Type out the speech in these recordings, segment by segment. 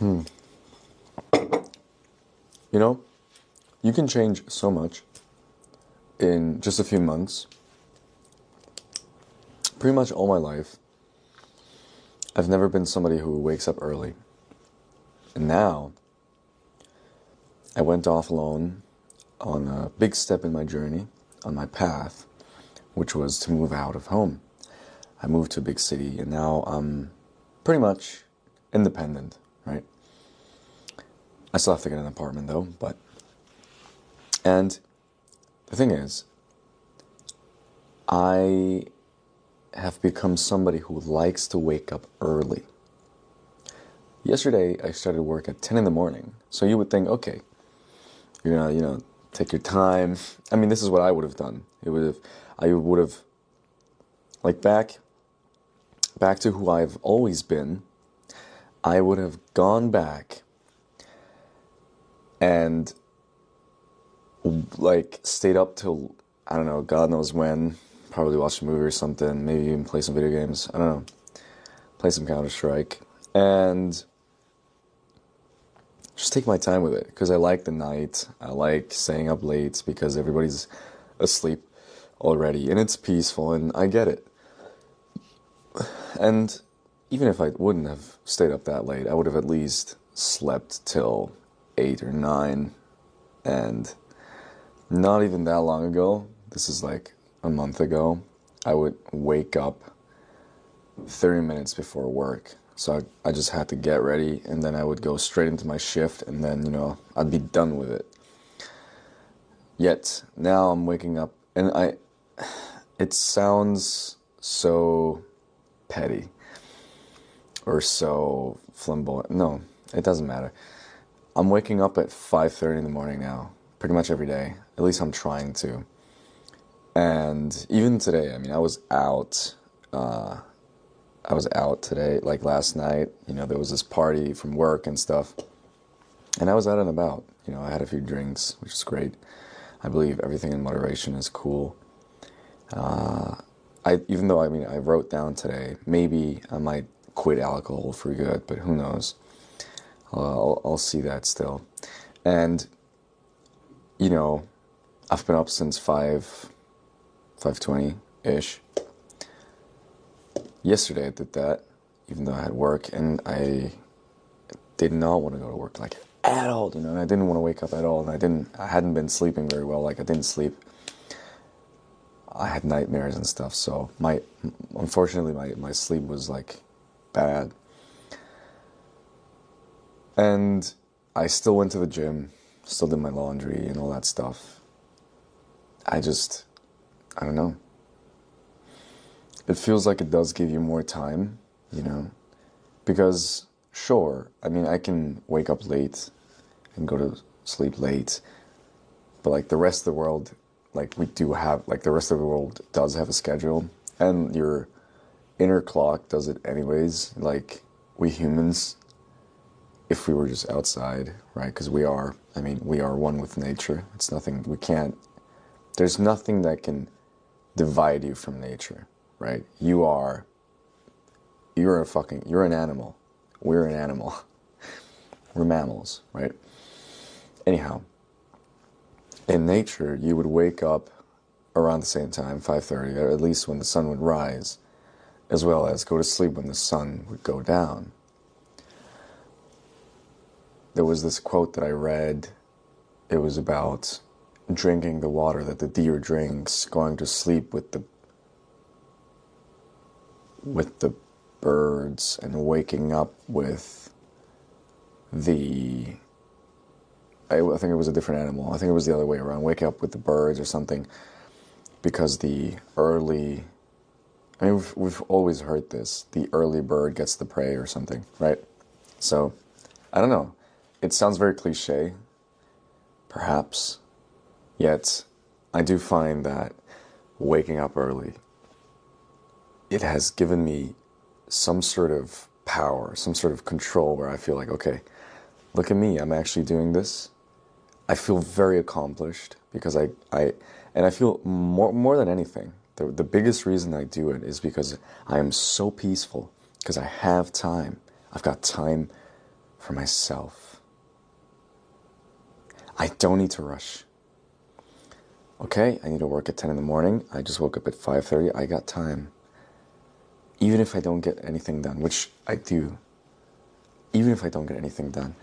You know, you can change so much in just a few months. Pretty much all my life, I've never been somebody who wakes up early. And now, I went off alone on a big step in my journey, on my path, which was to move out of home. I moved to a big city, and now I'm pretty much independent, right? I still have to get an apartment though, but... And the thing is, I have become somebody who likes to wake up early. Yesterday, I started work at 10 in the morning, so you would think, okay, you're gonna, take your time. I mean, this is what I would have done. I would have, like back to who I've always been, I would have gone back and like stayed up till, I don't know, God knows when, probably watch a movie or something, maybe even play some video games, I don't know, play some Counter-Strike, and just take my time with it, because I like the night, I like staying up late because everybody's asleep already, and it's peaceful, and I get it. And even if I wouldn't have stayed up that late, I would have at least slept till 8 or 9, and not even that long ago, this is like a month ago, I would wake up 30 minutes before work. So I just had to get ready, and then I would go straight into my shift, and then, I'd be done with it. Yet, now I'm waking up, and it sounds so petty, or so flamboyant. No, it doesn't matter. I'm waking up at 5:30 in the morning now, pretty much every day. At least I'm trying to. And even today, I mean, I was out today, like last night, there was this party from work and stuff, and I was out and about, I had a few drinks, which is great. I believe everything in moderation is cool. Even though, I wrote down today, maybe I might quit alcohol for good, but who knows, I'll see that still. And, I've been up since 5:20-ish. Yesterday I did that, even though I had work, and I did not want to go to work, like, at all, and I didn't want to wake up at all, and I hadn't been sleeping very well, like, I didn't sleep. I had nightmares and stuff, so unfortunately, my sleep was, like, bad. And I still went to the gym, still did my laundry and all that stuff. I don't know. It feels like it does give you more time, because, sure, I can wake up late and go to sleep late, but, like, the rest of the world, like, the rest of the world does have a schedule, and your inner clock does it anyways, like, we humans, if we were just outside, right, because we are one with nature. There's nothing that can divide you from nature. Right? You're an animal. We're an animal. We're mammals, right? Anyhow, in nature, you would wake up around the same time, 5:30, or at least when the sun would rise, as well as go to sleep when the sun would go down. There was this quote that I read. It was about drinking the water that the deer drinks, going to sleep with the birds, and waking up with I think it was a different animal. I think it was the other way around. Waking up with the birds or something, because we've always heard this, the early bird gets the prey or something, right? So, I don't know. It sounds very cliche, perhaps, yet I do find that waking up early, it has given me some sort of power, some sort of control, where I feel like, okay, look at me, I'm actually doing this. I feel very accomplished, because I feel more than anything, the biggest reason I do it is because I am so peaceful, because I have time. I've got time for myself. I don't need to rush. Okay, I need to work at 10 in the morning. I just woke up at 5:30. I got time. Even if I don't get anything done, which I do. Even if I don't get anything done,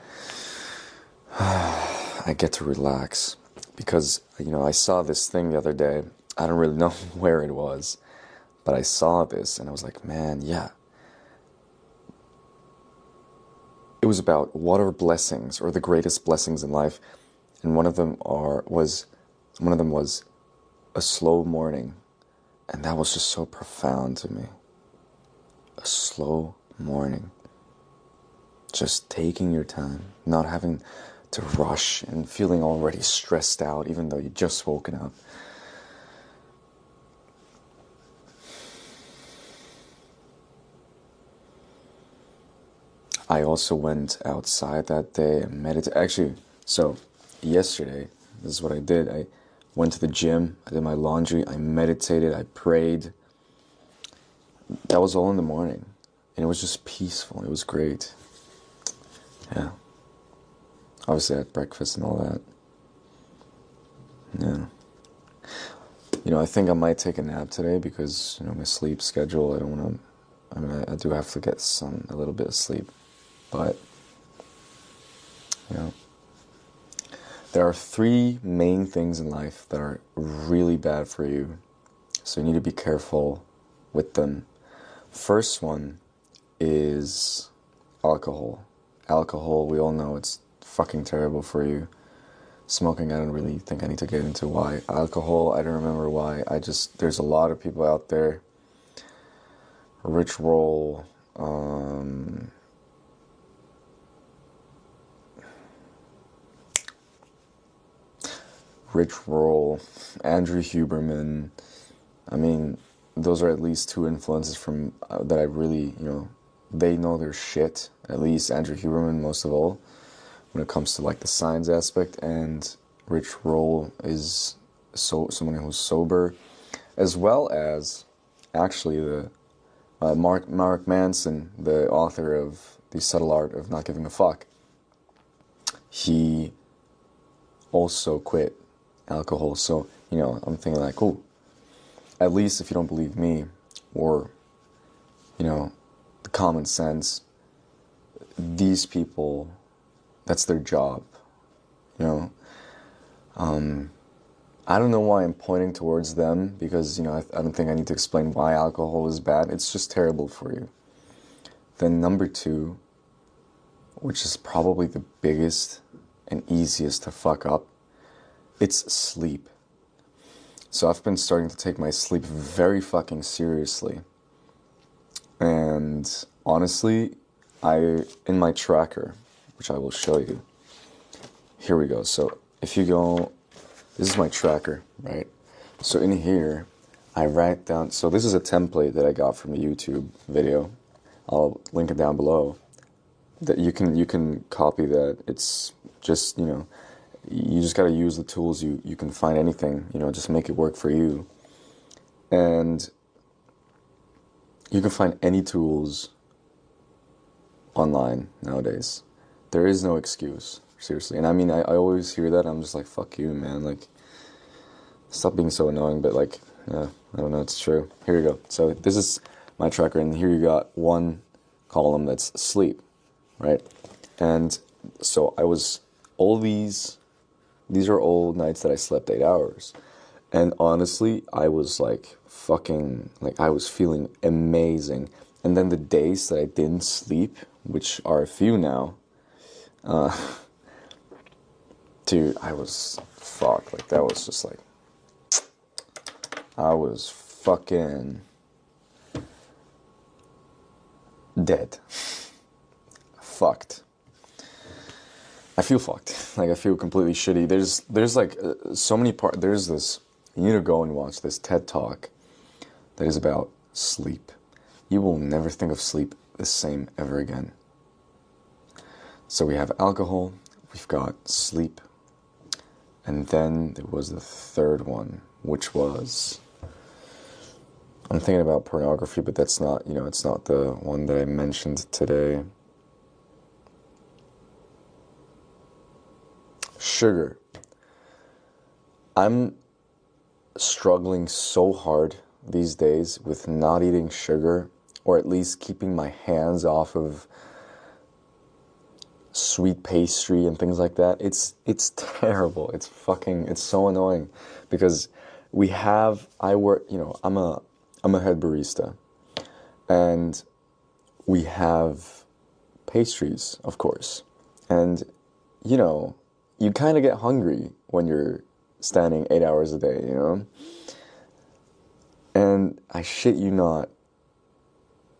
I get to relax. Because, I saw this thing the other day. I don't really know where it was, but I saw this and I was like, man, yeah. It was about what are blessings, or the greatest blessings in life. And one of them was a slow morning. And that was just so profound to me. A slow morning. Just taking your time, not having to rush and feeling already stressed out even though you just woken up. I also went outside that day and meditated. Actually, so yesterday, this is what I did. I went to the gym, I did my laundry, I meditated, I prayed. That was all in the morning. And it was just peaceful. It was great. Yeah. Obviously I had breakfast and all that. Yeah. I think I might take a nap today because, my sleep schedule, I do have to get a little bit of sleep. But, there are 3 main things in life that are really bad for you. So you need to be careful with them. First one is alcohol. Alcohol, we all know it's fucking terrible for you. Smoking, I don't really think I need to get into why. Alcohol, I don't remember why. There's a lot of people out there. Rich Roll, Andrew Huberman. I mean, those are at least 2 influences from that I really, they know their shit. At least Andrew Huberman, most of all, when it comes to like the science aspect, and Rich Roll is someone who's sober, as well as actually the Mark Manson, the author of The Subtle Art of Not Giving a Fuck. He also quit alcohol. So, I'm thinking like, oh, at least if you don't believe me, or, the common sense, these people, that's their job, I don't know why I'm pointing towards them, because, I don't think I need to explain why alcohol is bad. It's just terrible for you. Then number 2, which is probably the biggest and easiest to fuck up, it's sleep. So I've been starting to take my sleep very fucking seriously. And honestly, in my tracker, which I will show you, here we go. So if you go, this is my tracker, right? So in here, I write down, so this is a template that I got from a YouTube video. I'll link it down below. That you can copy that. It's just, you just got to use the tools. You can find anything, just make it work for you. And you can find any tools online nowadays. There is no excuse, seriously. And I mean, I always hear that. I'm just like, fuck you, man. Like, stop being so annoying. But like, yeah, I don't know, it's true. Here you go. So this is my tracker, and here you got one column that's sleep, right? And so these are all nights that I slept 8 hours. And honestly, I was like I was feeling amazing. And then the days that I didn't sleep, which are a few now, dude, I was fucked. Like, that was just like, I was fucking dead. Fucked. I feel fucked. Like, I feel completely shitty. There's like so many parts. There's this, you need to go and watch this TED Talk that is about sleep. You will never think of sleep the same ever again. So we have alcohol, we've got sleep, and then there was the third one, which was, I'm thinking about pornography, but that's not, it's not the one that I mentioned today. sugar. I'm struggling so hard these days with not eating sugar, or at least keeping my hands off of sweet pastry and things like that. It's terrible. It's so annoying because I work, I'm a head barista, and we have pastries, of course. And you kind of get hungry when you're standing 8 hours a day, And I shit you not,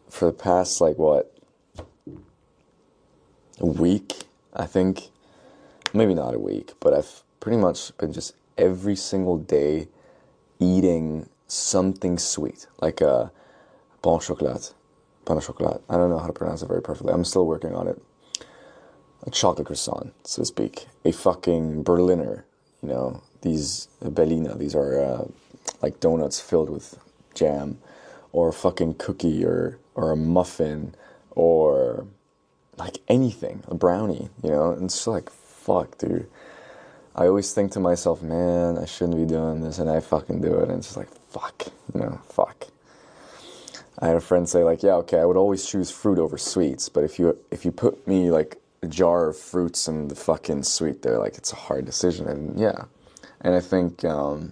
for the past, a week, I think, maybe not a week, but I've pretty much been just every single day eating something sweet, like a pain au chocolat. I don't know how to pronounce it very perfectly. I'm still working on it. A chocolate croissant, so to speak. A fucking Berliner, these Berliner. These are like donuts filled with jam, or a fucking cookie, or a muffin, or like anything, a brownie, And it's just like, fuck, dude. I always think to myself, man, I shouldn't be doing this, and I fucking do it, and it's just like, fuck, fuck. I had a friend say, like, yeah, okay, I would always choose fruit over sweets, but if you put me, like, a jar of fruits and the fucking sweet there, like, it's a hard decision, and yeah. And I think I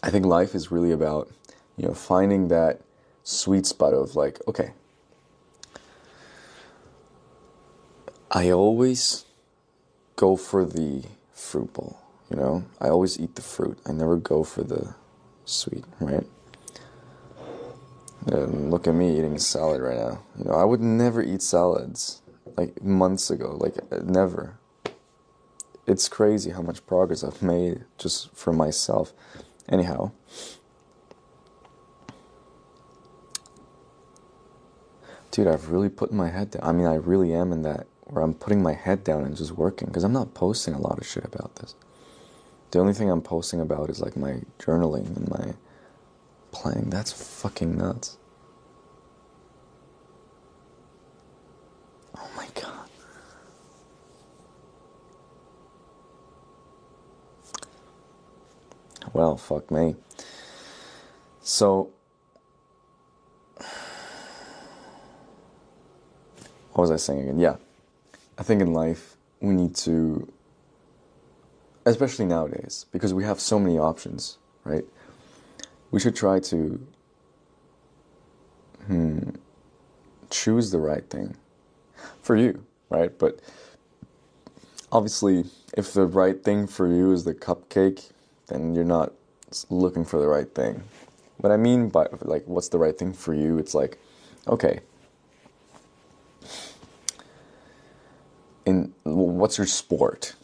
think life is really about, finding that sweet spot of, like, okay, I always go for the fruit bowl, I always eat the fruit. I never go for the sweet, right? And look at me eating salad right now. I would never eat salads, like, months ago, like, never. It's crazy how much progress I've made just for myself. Anyhow, dude, I've really put my head down. I mean, I really am in that, where I'm putting my head down and just working, because I'm not posting a lot of shit about this. The only thing I'm posting about is, like, my journaling and my playing. That's fucking nuts. Oh my god. Well, fuck me. So, what was I saying again? Yeah. I think in life, we need to, especially nowadays, because we have so many options, right? We should try to choose the right thing for you, right? But obviously, if the right thing for you is the cupcake, then you're not looking for the right thing. What I mean by, like, what's the right thing for you? It's like, okay, what's your sport,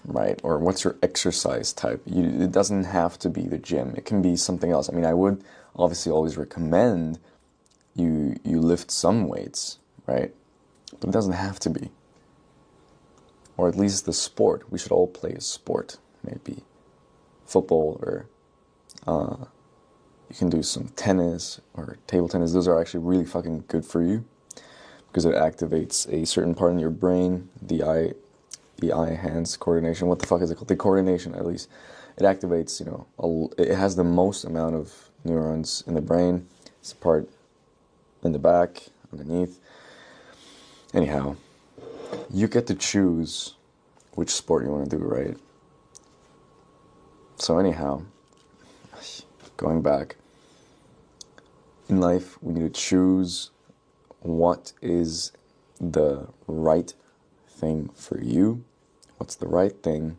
right? Or what's your exercise type? It doesn't have to be the gym. It can be something else. I mean, I would obviously always recommend you lift some weights, right? But it doesn't have to be. Or at least the sport. We should all play a sport, maybe football, or you can do some tennis or table tennis. Those are actually really fucking good for you, because it activates a certain part in your brain, the eye-hands coordination. What the fuck is it called? The coordination, at least. It activates, it has the most amount of neurons in the brain. It's a part in the back, underneath. Anyhow, you get to choose which sport you want to do, right? So anyhow, going back, in life, we need to choose what is the right thing for you, what's the right thing,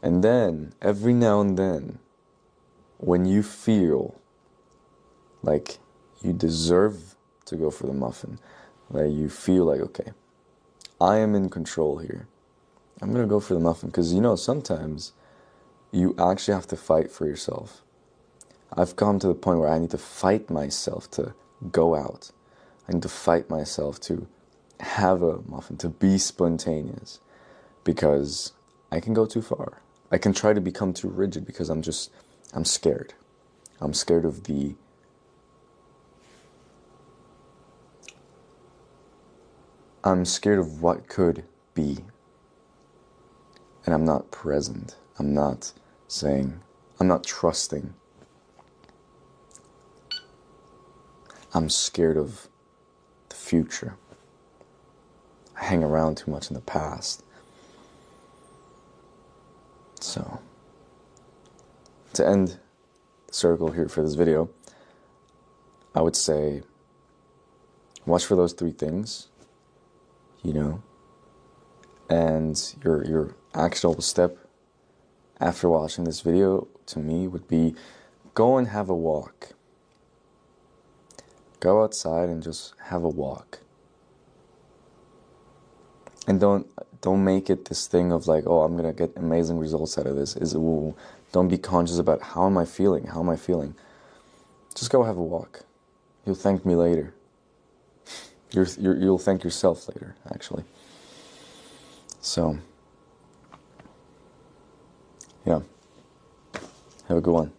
and then, every now and then, when you feel like you deserve to go for the muffin, that you feel like, okay, I am in control here, I'm going to go for the muffin, because, sometimes you actually have to fight for yourself. I've come to the point where I need to fight myself to go out. I need to fight myself to have a muffin, to be spontaneous, because I can go too far. I can try to become too rigid because I'm scared. I'm scared of the I'm scared of what could be. And I'm not present. I'm not saying, I'm not trusting. I'm scared of the future. I hang around too much in the past. So, to end the circle here for this video, I would say, watch for those three things, you know, and your actionable step after watching this video to me would be go and have a walk. Go outside and just have a walk. And don't make it this thing of like, oh, I'm gonna get amazing results out of this. Don't be conscious about how am I feeling? How am I feeling? Just go have a walk. You'll thank me later. You'll thank yourself later, actually. So, yeah. Have a good one.